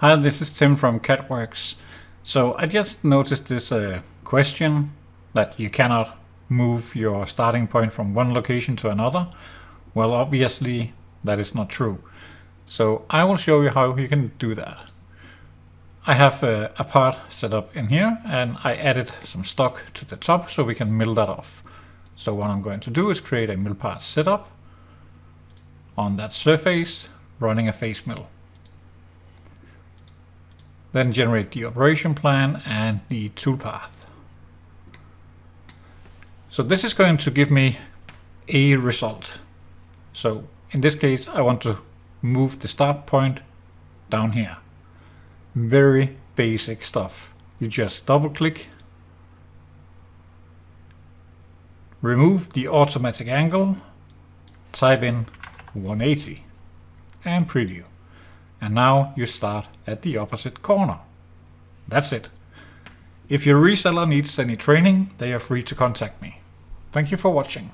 Hi, this is Tim from CADWorks. So I just noticed this question that you cannot move your starting point from one location to another. Well, obviously that is not true. So I will show you how you can do that. I have a part set up in here and I added some stock to the top so we can mill that off. So what I'm going to do is create a mill part setup on that surface running a face mill. Then generate the operation plan and the toolpath. So this is going to give me a result. So in this case, I want to move the start point down here. Very basic stuff. You just double click, remove the automatic angle, type in 180 and preview. And now you start at the opposite corner. That's it. If your reseller needs any training, they are free to contact me. Thank you for watching.